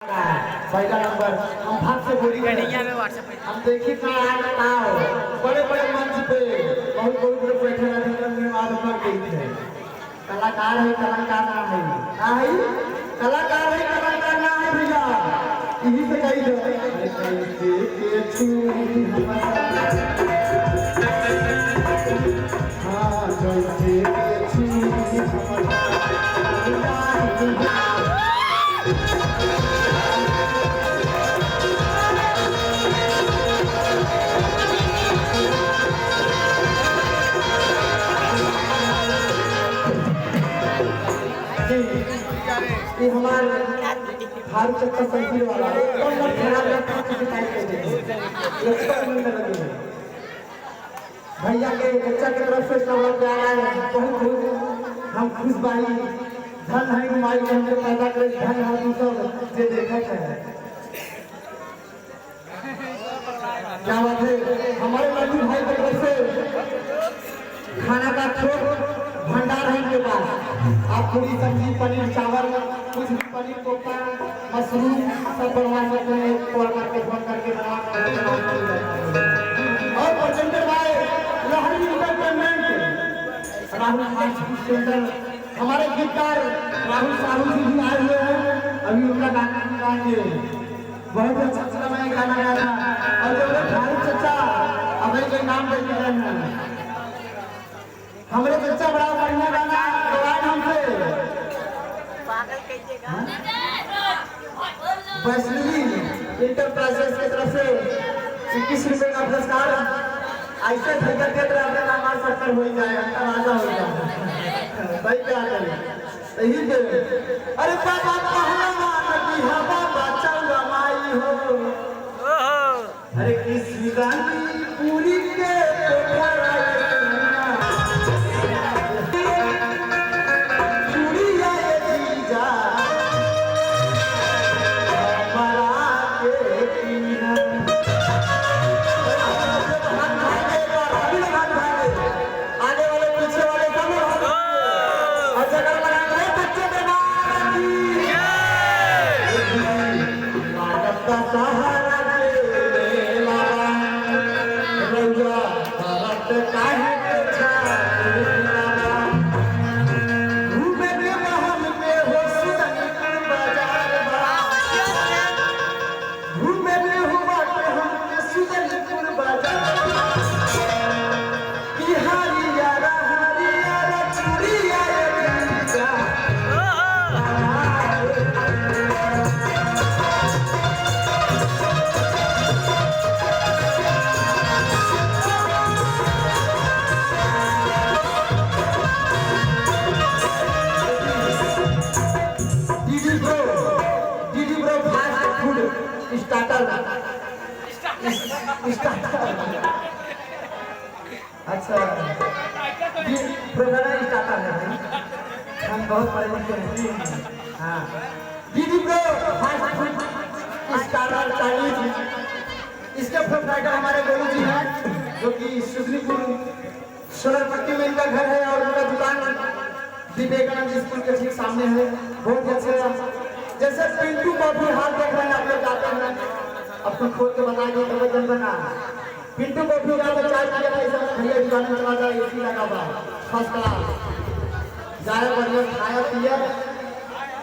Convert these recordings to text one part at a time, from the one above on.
पहला नंबर हम भाग से बोली हम देखी का आओ बड़े बड़े मंच पे बहुत बहुत लोग बैठे रहते हैं आवाज कर गई थे कलाकार है कलाकार ना है ना है कलाकार है कलाकार ना है भैया यही से कही दे कैसे के छूटी हाँ कैसे के छूटी ये हमारे भारत चक्कर संगीत वाला कौन लोग खराब लगता है किसी टाइप के भैया के बच्चा की तरफ से सब लोग प्यार आए बहुत बहुत हम खुश भाई धन है माई के हमने पैदा करे धन है तू सब जे देखा है क्या बात है हमारे लड्डू भाई की तरफ से खाना का थोक भंडार है इनके पास आप पूरी सब्जी पनीर चावल कुछ भी पनीर कोफ्ता मशरूम सब बनवा सकते हैं कॉल करके फोन करके और प्रेजेंटर भाई लहरी इंटरटेनमेंट राहुल फास्ट सेंटर हमारे गीतकार राहुल साहू जी भी आए हुए हैं अभी उनका गाना गाएंगे बहुत अच्छा अच्छा मैं गाना गा रहा और जो भाई चचा अभी के नाम दे रहे हैं हमारे बच्चा बड़ा बढ़िया गाना गवाए हमसे वैष्णवी इंटरप्राइजेस की तरफ से 21 रुपए का पुरस्कार ऐसे ठेकर के तरह अपने नाम सत्तर हो जाए राजा हो जाए भाई क्या करें यही दे अरे बाबा पहलवा की हवा बचाऊंगा माई हो अरे किस गानी पूरी के अच्छा प्रोग्राम स्टार्टर है हम बहुत परेशान हैं हाँ दीदी bro fast food starter Chinese इसके प्रोप्राइटर हमारे गुरु जी हैं जो कि सुधनीपुर सोलरपट्टी में इनका घर है और उनका दुकान विवेकानंद स्कूल के ठीक सामने है बहुत अच्छे जैसे पिंटू कॉफी हाल देख रहे हैं आप लोग जाते हैं अब तो खोल के बताएंगे तो वजन बना पिंटू को भी तो चाय पिया पैसा भैया दुकान में चला जाए एसी लगा हुआ फर्स्ट क्लास जाए बढ़िया खाया पिया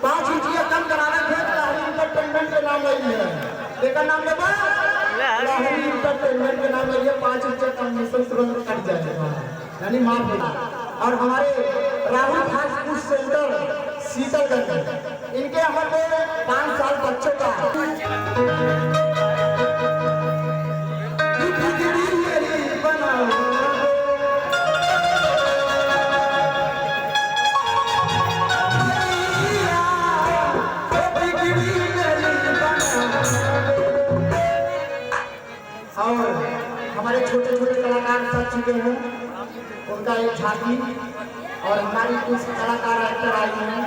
5 रुपया कम कराना थे लहरी इंटरटेनमेंट के नाम लगी है देखा नाम लेगा लहरी इंटरटेनमेंट के नाम लगी है 5 रुपया कमीशन तुरंत कट जाएगा यानी माफ होगा और हमारे Rahul fast food centre Sheetalganj इनके यहाँ पे 5 साल बच्चों का और हमारे छोटे छोटे कलाकार सज चुके हैं उनका एक झांकी और हमारी कुछ कलाकार एक्टर आए हैं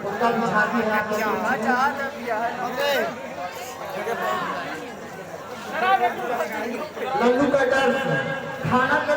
उनका भी झांकी है लड्डू का डर खाना का